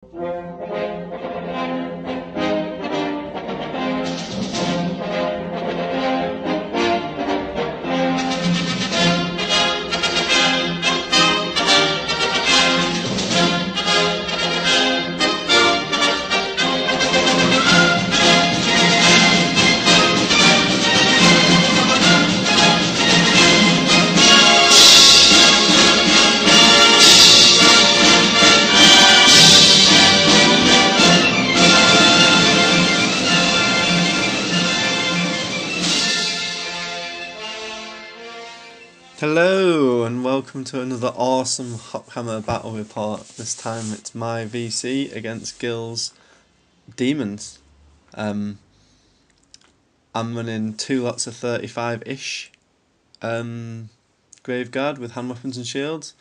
Hello and welcome to another awesome Warhamemr battle report. This time it's my VC against Gil's Demons. I'm running 2 lots of 35-ish Graveguard with hand weapons and shields,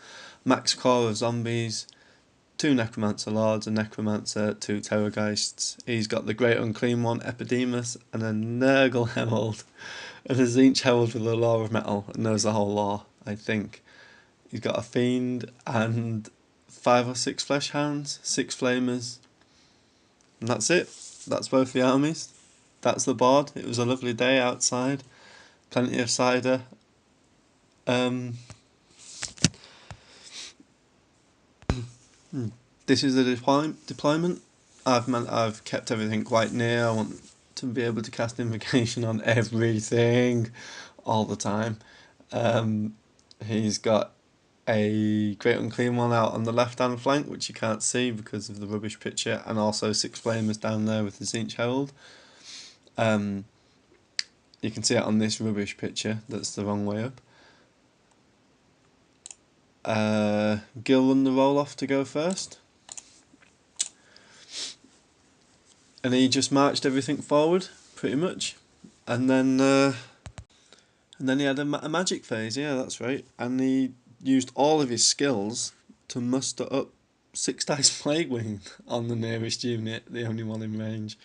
max core of zombies, 2 Necromancer Lords, a Necromancer, 2 Terrorgeists. He's got the Great Unclean One, Epidemus, and a Nurgle Herald, and a Tzeentch Herald with the Law of Metal, and knows the whole lore, I think. He's got a Fiend and 5 or 6 Flesh Hounds, 6 Flamers, and that's it. That's both the armies. That's the board. It was a lovely day outside, plenty of cider. This is the deployment. I've kept everything quite near. I want to be able to cast Invocation on everything all the time. He's got a Great Unclean One out on the left hand flank, which you can't see because of the rubbish picture, and also 6 Flamers down there with the Tzeentch Herald. You can see it on this rubbish picture, that's the wrong way up. Gil won the roll off to go first, and he just marched everything forward pretty much, and then he had a magic phase. Yeah, that's right. And he used all of his skills to muster up 6 dice Plague Wing on the nearest unit, the only one in range.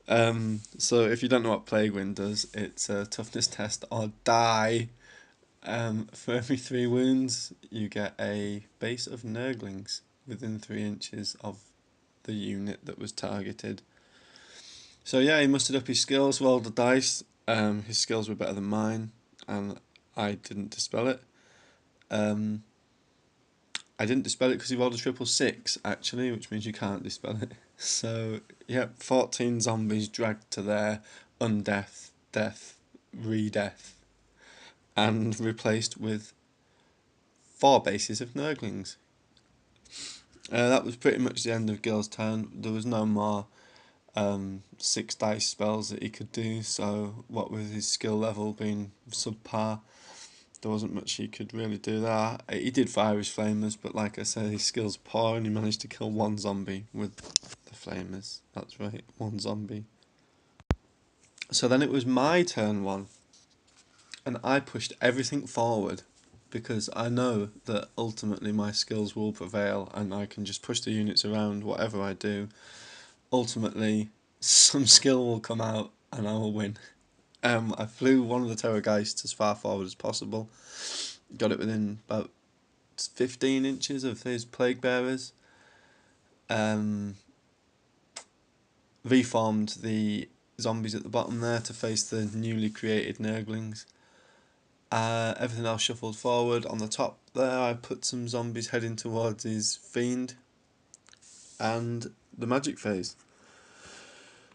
So if you don't know what Plague Wing does, it's a toughness test or die. For every 3 wounds, you get a base of Nurglings within 3 inches of the unit that was targeted. So yeah, he mustered up his skills, rolled the dice. His skills were better than mine, and I didn't dispel it. I didn't dispel it because he rolled a 666 actually, which means you can't dispel it. So yeah, 14 zombies dragged to their undeath, death, re-death, and replaced with 4 bases of Nurglings. That was pretty much the end of Gil's turn. There was no more 6 dice spells that he could do, so what with his skill level being subpar, there wasn't much he could really do there. He did fire his Flamers, but like I said, his skill's poor and he managed to kill 1 zombie with the Flamers. That's right, 1 zombie. So then it was my turn 1, and I pushed everything forward because I know that ultimately my skills will prevail and I can just push the units around whatever I do. Ultimately, some skill will come out and I will win. I flew one of the Terrorgeists as far forward as possible, got it within about 15 inches of his Plague Bearers, reformed the zombies at the bottom there to face the newly created Nurglings. Everything else shuffled forward. On the top there I put some zombies heading towards his Fiend and the magic phase.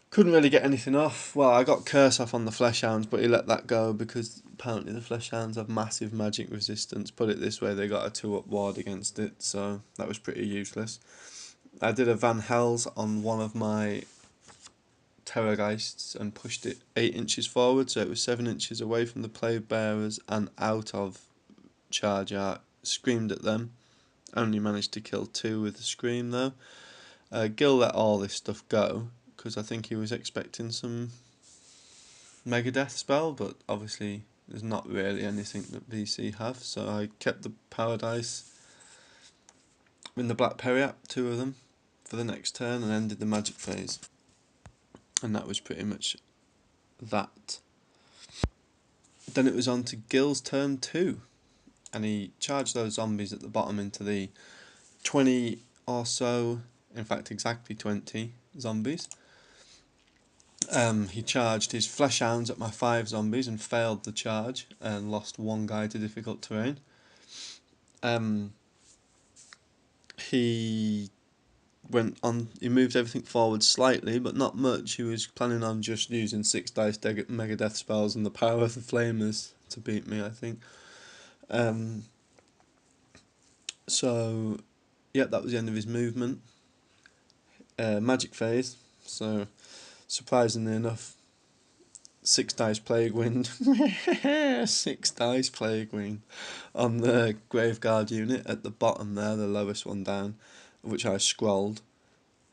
Couldn't really get anything off. Well, I got Curse off on the Flesh Hounds, but he let that go because apparently the Flesh Hounds have massive magic resistance. Put it this way, they got a 2-up ward against it, so that was pretty useless. I did a Van Hells on one of my Terrorgeists and pushed it 8 inches forward, so it was 7 inches away from the Plague Bearers and out of charge art. Screamed at them. Only managed to kill 2 with the scream though. Gil let all this stuff go because I think he was expecting some Megadeth spell, but obviously there's not really anything that VC have, so I kept the Paradise in the Black Periap, 2 of them, for the next turn and ended the magic phase. And that was pretty much that. Then it was on to Gil's turn 2, and he charged those zombies at the bottom into the 20 or so in fact exactly 20 zombies. He charged his flesh hounds at my 5 zombies and failed the charge and lost 1 guy to difficult terrain. He he moved everything forward slightly, but not much. He was planning on just using 6 dice mega death spells and the power of the flamers to beat me, I think. So, yeah, that was the end of his movement. Magic phase. So, surprisingly enough, 6 dice plague wind. 6 dice plague wind on the Graveguard unit at the bottom there, the lowest one down, which I scrolled.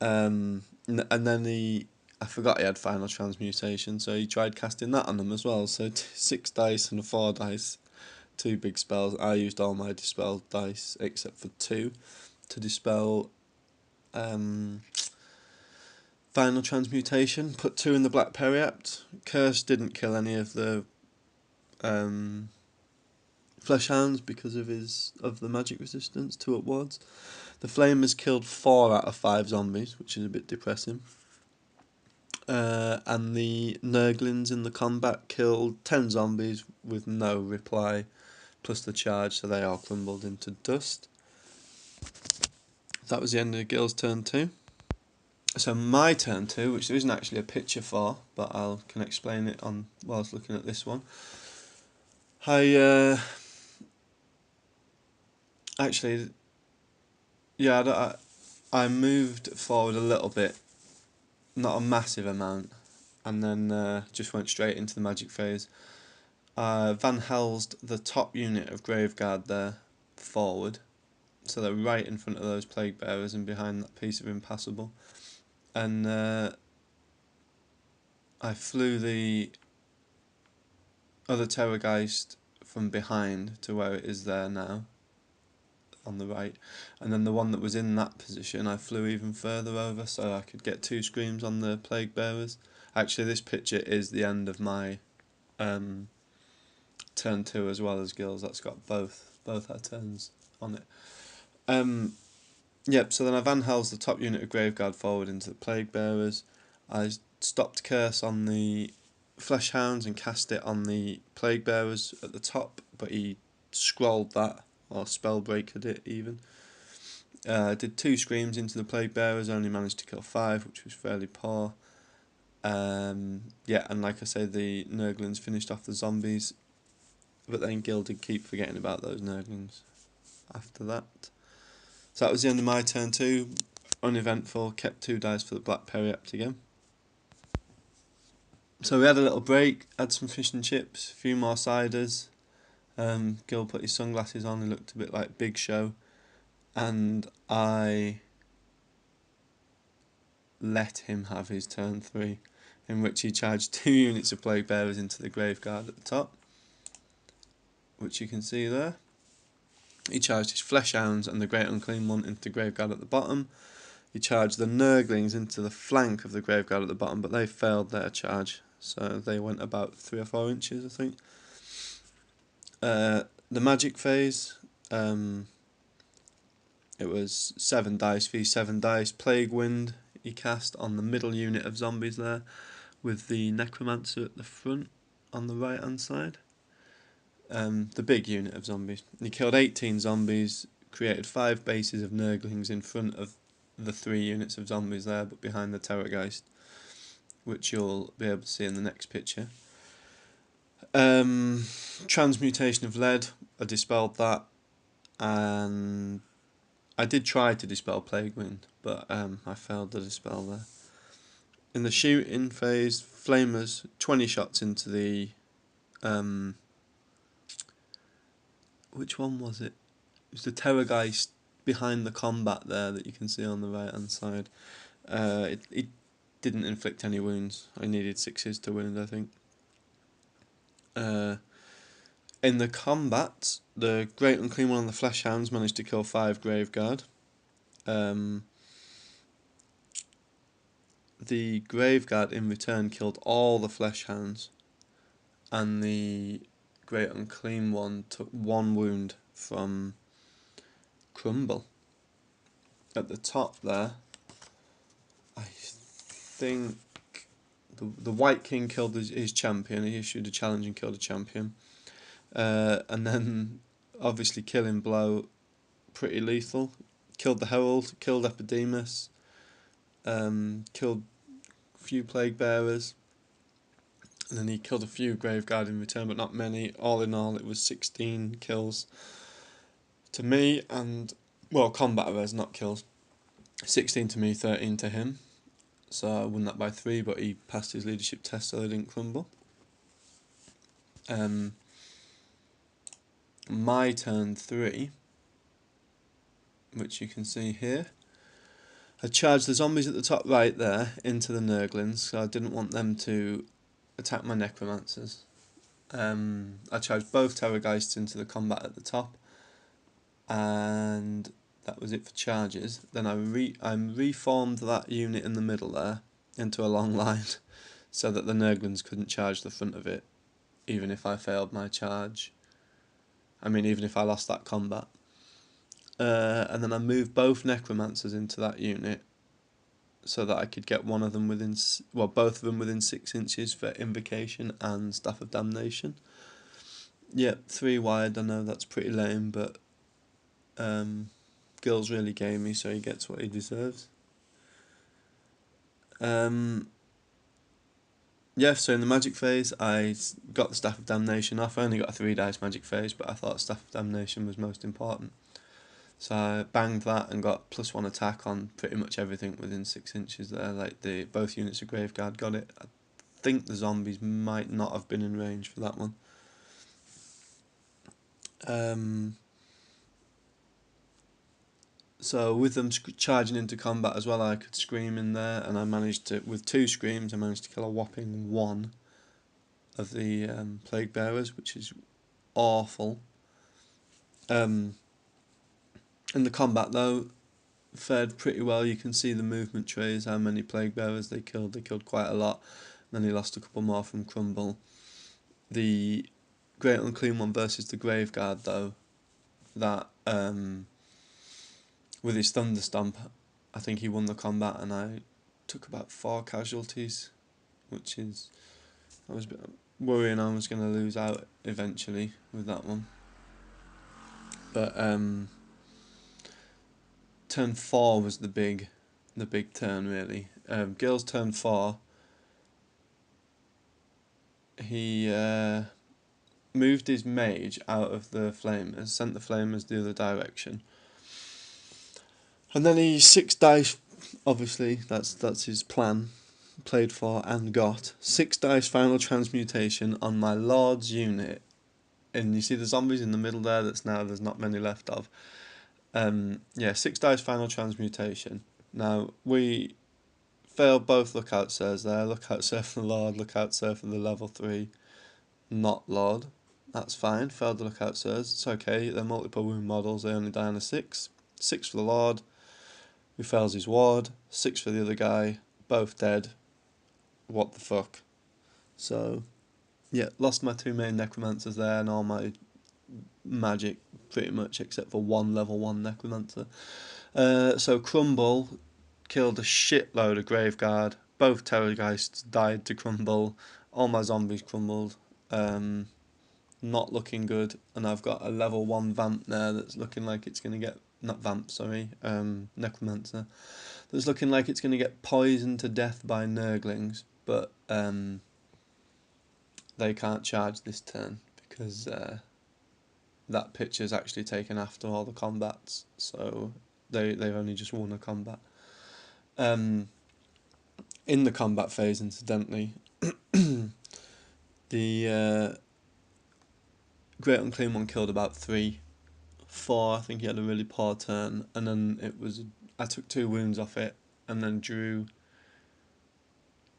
And then I forgot he had final transmutation, so he tried casting that on them as well. So 6 dice and 4 dice, 2 big spells. I used all my dispelled dice except for 2 to dispel final transmutation. Put 2 in the Black Periapt. Curse didn't kill any of the flesh hounds because of the magic resistance, 2 upwards. The flamers killed 4 out of 5 zombies, which is a bit depressing. And the Nurglings in the combat killed 10 zombies with no reply, plus the charge, so they all crumbled into dust. That was the end of the Gil's turn 2. So my turn 2, which there isn't actually a picture for, but I can explain it on whilst looking at this one. I moved forward a little bit, not a massive amount, and then just went straight into the magic phase. Van Helsed the top unit of Graveguard there forward, so they're right in front of those Plague Bearers and behind that piece of impassable. And I flew the other Terrorgeist from behind to where it is there now, on the right, and then the one that was in that position I flew even further over so I could get 2 screams on the Plague Bearers. Actually, this picture is the end of my turn 2 as well as Gil's. That's got both our turns on it. Yep, so then I Van Helsed the top unit of Graveguard forward into the Plague Bearers. I stopped Curse on the Flesh Hounds and cast it on the Plague Bearers at the top, but he scrolled that, or spellbreakered it even. I did 2 screams into the Plague Bearers, only managed to kill 5, which was fairly poor. Yeah, and like I say, the Nurglings finished off the zombies, but then Gil did keep forgetting about those Nurglings after that. So that was the end of my turn 2. Uneventful, kept 2 dice for the Black Periapt again. So we had a little break, had some fish and chips, a few more ciders. Gil put his sunglasses on, he looked a bit like Big Show. And I let him have his turn 3, in which he charged 2 units of Plague Bearers into the Graveguard at the top, which you can see there. He charged his Flesh Hounds and the Great Unclean One into the Graveguard at the bottom. He charged the Nurglings into the flank of the Graveguard at the bottom, but they failed their charge, so they went about 3 or 4 inches, I think. The magic phase, it was 7 dice v 7 dice. Plague Wind he cast on the middle unit of zombies there, with the Necromancer at the front on the right hand side. The big unit of zombies. He killed 18 zombies, created 5 bases of Nurglings in front of the 3 units of zombies there, but behind the Terrorgeist, which you'll be able to see in the next picture. Transmutation of Lead, I dispelled that, and I did try to dispel Plague Wind, but I failed the dispel there. In the shooting phase, Flamers, 20 shots into the which one was it? It was the Terrorgeist behind the combat there that you can see on the right hand side. It didn't inflict any wounds. I needed 6s to wound, I think. In the combat, the Great Unclean One on the Flesh Hounds managed to kill 5 Graveguard. The Graveguard in return killed all the Flesh Hounds, and the Great Unclean One took 1 wound from Crumble. At the top there, think the White King killed his champion. He issued a challenge and killed a champion. And then, obviously, killing blow, pretty lethal. Killed the Herald, killed Epidemus, killed a few Plague Bearers, and then he killed a few Graveguard in return, but not many. All in all, it was 16 kills to me, and, well, combat res, not kills. 16 to me, 13 to him. So I won that by 3, but he passed his leadership test, so they didn't crumble. My turn 3, which you can see here, I charged the zombies at the top right there into the Nurglings, so I didn't want them to attack my Necromancers. I charged both Terrorgeists into the combat at the top, and that was it for charges. Then I reformed that unit in the middle there into a long line, so that the Nurglings couldn't charge the front of it, even if I failed my charge. I mean, even if I lost that combat. And then I moved both Necromancers into that unit, so that I could get one of them within, well, both of them within 6 inches for Invocation and Staff of Damnation. Yep, 3 wide. I know that's pretty lame, but Gill's really gamey, so he gets what he deserves. Yeah, so in the magic phase, I got the Staff of Damnation off. I only got a 3 dice magic phase, but I thought Staff of Damnation was most important. So I banged that and got +1 attack on pretty much everything within 6 inches there. Like both units of Graveguard got it. I think the zombies might not have been in range for that one. So with them charging into combat as well, I could scream in there, and I managed to, with 2 screams, I managed to kill a whopping 1 of the Plague Bearers, which is awful. In the combat though, fared pretty well. You can see the movement trays, how many Plague Bearers they killed. They killed quite a lot. And then he lost a couple more from Crumble. The Great Unclean One versus the Graveguard though, that with his Thunderstomp, I think he won the combat, and I took about 4 casualties, which is, I was worrying I was going to lose out eventually with that one. But turn 4 was the big turn really. Gill's turn 4, he moved his mage out of the flamers, sent the flamers the other direction, and then he 6 dice. Obviously, that's his plan. Played for and got 6 dice final transmutation on my Lord's unit, and you see the zombies in the middle there. There's not many left of. Yeah, 6 dice final transmutation. Now we failed both lookout sirs there. Lookout sir for the Lord, lookout sir for the level 3 not Lord. That's fine. Failed the lookout sirs. It's okay. They're multiple wound models. They only die on a 6. 6 for the Lord, who fails his ward. 6 for the other guy. Both dead. What the fuck? So, yeah, lost my 2 main necromancers there and all my magic pretty much, except for 1 level 1 necromancer. So Crumble killed a shitload of Graveguard. Both Terrorgeists died to Crumble. All my zombies crumbled. Not looking good, and I've got a level 1 vamp there that's looking like it's going to get, not vamp, sorry, necromancer, that's looking like it's going to get poisoned to death by Nurglings, but they can't charge this turn because that picture's actually taken after all the combats, so they've only just won a combat. In the combat phase, incidentally, the Great Unclean One killed about 3, 4. I think he had a really poor turn, and then I took 2 wounds off it, and then drew.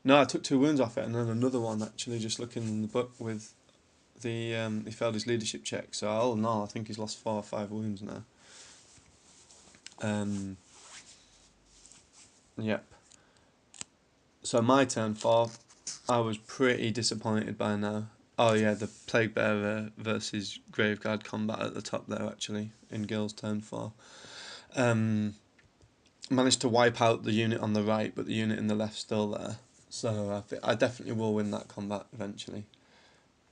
No, I took 2 wounds off it, and then another one actually. Just looking in the book with the he failed his leadership check, so all in all, I think he's lost 4 or 5 wounds now. Yep. So my turn 4, I was pretty disappointed by now. Oh yeah, the Plague Bearer versus Graveguard combat at the top there actually, in Gill's turn 4. managed to wipe out the unit on the right, but the unit in the left's still there. So I definitely will win that combat eventually.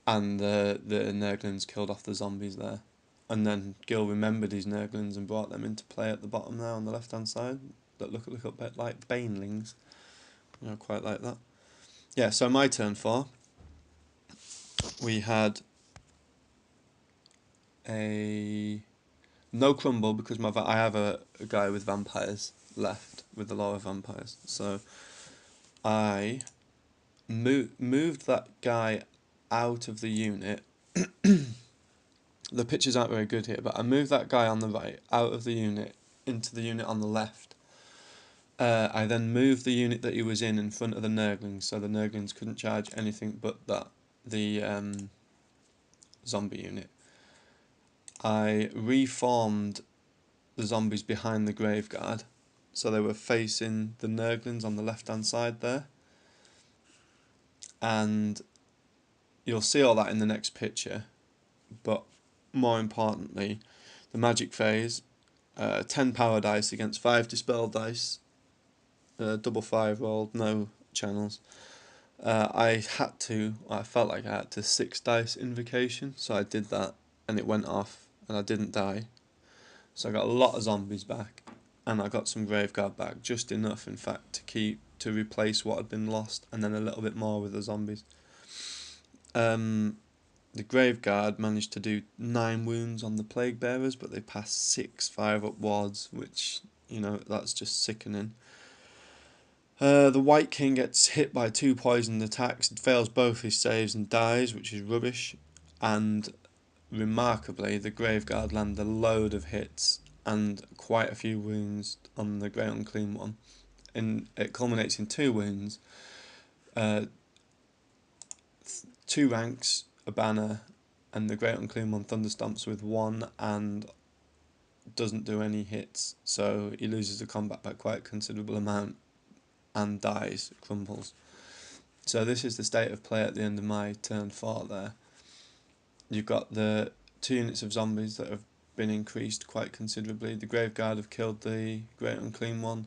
And the Nurglings killed off the zombies there. And then Gil remembered his Nurglings and brought them into play at the bottom there on the left hand side. That look a little bit like Banelings. You know, quite like that. Yeah, so my turn 4. We had a no crumble because I have a guy with vampires left with the lore of vampires. So I moved that guy out of the unit. The pictures aren't very good here, but I moved that guy on the right out of the unit into the unit on the left. I then moved the unit that he was in front of the Nurglings, so the Nurglings couldn't charge anything but the zombie unit. I reformed the zombies behind the Graveguard, so they were facing the Nurglings on the left hand side there. And you'll see all that in the next picture, but more importantly, the magic phase, 10 power dice against 5 dispel dice, double 5 rolled, no channels. I felt like I had to 6 dice invocation, so I did that and it went off and I didn't die. So I got a lot of zombies back and I got some Graveguard back, just enough in fact to replace what had been lost, and then a little bit more with the zombies. The Graveguard managed to do 9 wounds on the Plague Bearers, but they passed 6 5-up wards, which, you know, that's just sickening. The White King gets hit by 2 poisoned attacks, fails both his saves and dies, which is rubbish. And remarkably, the Graveguard land a load of hits and quite a few wounds on the Grey Unclean one. And it culminates in 2 wounds, 2 ranks, a banner, and the Great Unclean one thunderstomps with 1 and doesn't do any hits, so he loses the combat by quite a considerable amount and dies, crumbles. So this is the state of play at the end of my turn 4 there. You've got the 2 units of zombies that have been increased quite considerably. The Graveguard have killed the Great Unclean one.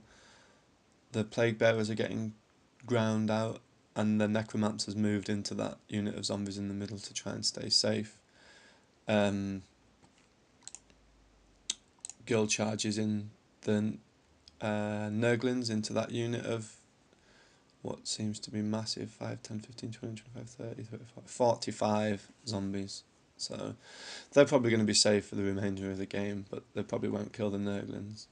The Plague Bearers are getting ground out, and the Necromancer's moved into that unit of zombies in the middle to try and stay safe. Girl charges in the Nurglings into that unit of what seems to be massive, 5, 10, 15, 20, 25, 30, 35, 45 zombies. So they're probably going to be safe for the remainder of the game, but they probably won't kill the Nurglings.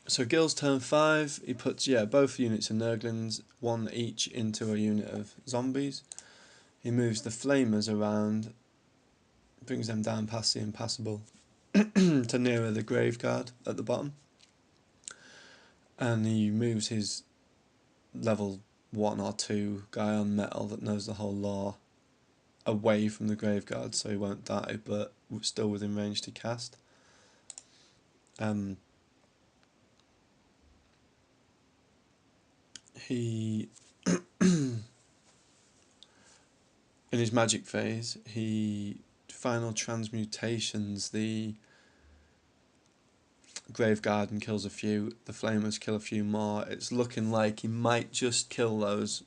So Gil's turn 5, he puts both units of Nurglings, 1 each, into a unit of zombies. He moves the Flamers around, brings them down past the Impassable to nearer the Graveguard at the bottom. And he moves his level 1 or 2 guy on metal that knows the whole lore away from the Graveguard so he won't die, but still within range to cast. He in his magic phase, he final transmutations the Graveguard and kills a few. The Flamers kill a few more. It's looking like he might just kill those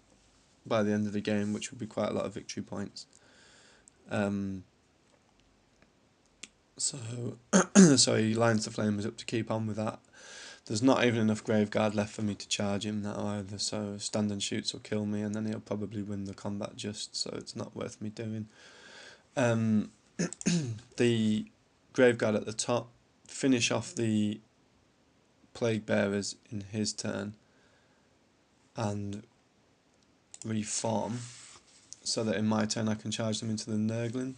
by the end of the game, which would be quite a lot of victory points. So so he lines the Flamers up to keep on with that. There's not even enough Graveguard left for me to charge him now either, so stand and shoots will kill me and then he'll probably win the combat just, so it's not worth me doing. The Graveguard at the top finish off the Plague Bearers in his turn and reform so that in my turn I can charge them into the Nurgling,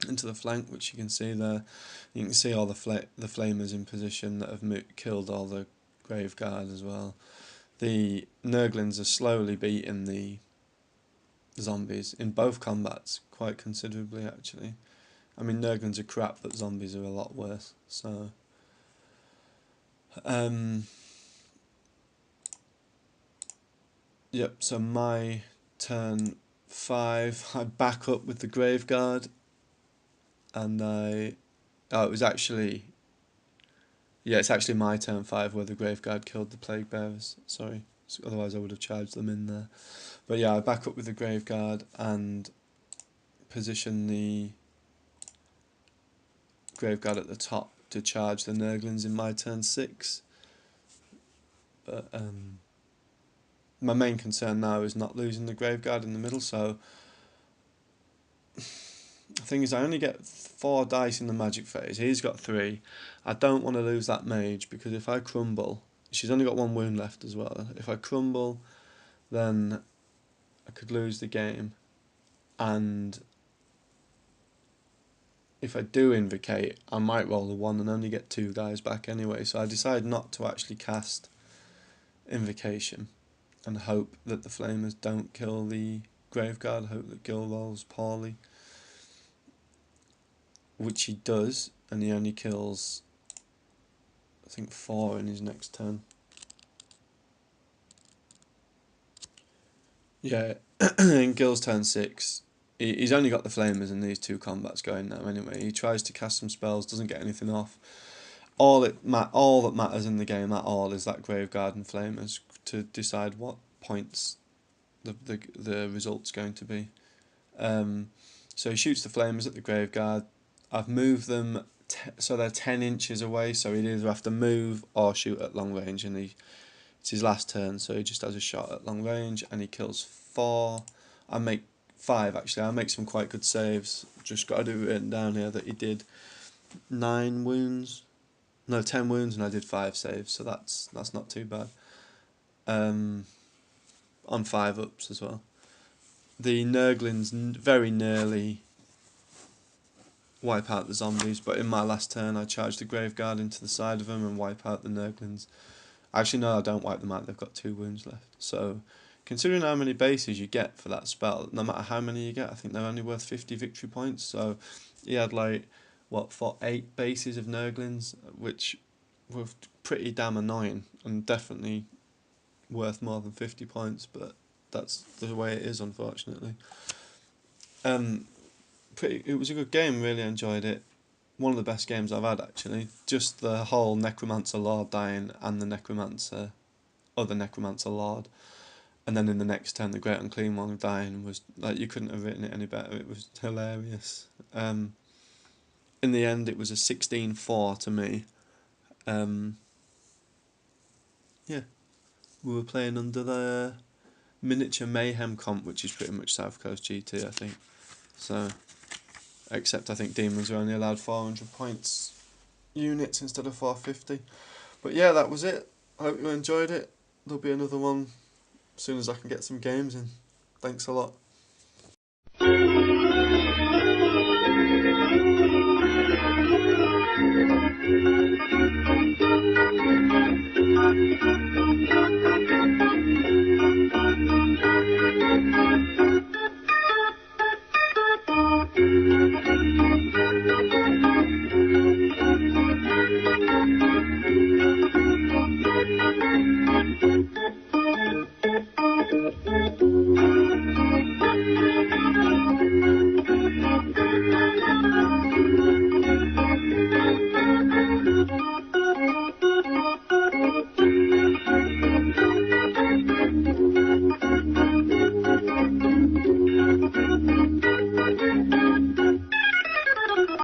into the flank, which you can see there. You can see all the Flamers in position that have killed all the Graveguard as well. The Nurglings are slowly beating the zombies in both combats quite considerably actually. I mean, Nurglings are crap, but zombies are a lot worse. So yep, so my turn 5, I back up with the Graveguard, and it was actually Yeah, it's actually my turn 5 where the Graveguard killed the Plague Bearers. Sorry, otherwise I would have charged them in there. But yeah, I back up with the Graveguard and position the Graveguard at the top to charge the Nurglings in my turn 6. But my main concern now is not losing the Graveguard in the middle, so the thing is I only get 4 dice in the magic phase, he's got 3. I don't want to lose that mage, because if I crumble, she's only got 1 wound left as well, if I crumble then I could lose the game, and if I do invocate I might roll a 1 and only get 2 guys back anyway, so I decide not to actually cast invocation and hope that the flamers don't kill the Graveguard, hope that Gil rolls poorly, which he does, and he only kills I think 4 in his next turn. Yeah, in Gil's turn 6, he's only got the flamers in these 2 combats going now anyway. He tries to cast some spells, doesn't get anything off. All that matters in the game at all is that Graveguard and flamers to decide what points the result's going to be. So he shoots the flamers at the Graveguard. I've moved them so they're 10 inches away, so he'd either have to move or shoot at long range, and it's his last turn, so he just has a shot at long range, and he kills 4. I make 5 actually. I make some quite good saves. Just got to do it written down here that he did 9 wounds, no 10 wounds, and I did 5 saves, so that's not too bad. On 5 ups as well. The Nurglings very nearly wipe out the zombies, but in my last turn I charge the Graveguard into the side of them and wipe out the Nurglings. Actually no, I don't wipe them out, they've got 2 wounds left. So considering how many bases you get for that spell, no matter how many you get, I think they're only worth 50 victory points, so he had like, what, 8 bases of Nurglings, which were pretty damn annoying and definitely worth more than 50 points, but that's the way it is, unfortunately. It was a good game, really enjoyed it. One of the best games I've had, actually. Just the whole Necromancer Lord dying and the other Necromancer Lord, and then in the next turn the Great Unclean One dying was like, you couldn't have written it any better. It was hilarious. In the end it was a 16-4 to me. Yeah, we were playing under the Miniature Mayhem comp, which is pretty much South Coast GT, I think. So, except I think Demons are only allowed 400 points units instead of 450. But yeah, that was it. I hope you enjoyed it. There'll be another one as soon as I can get some games in. Thanks a lot.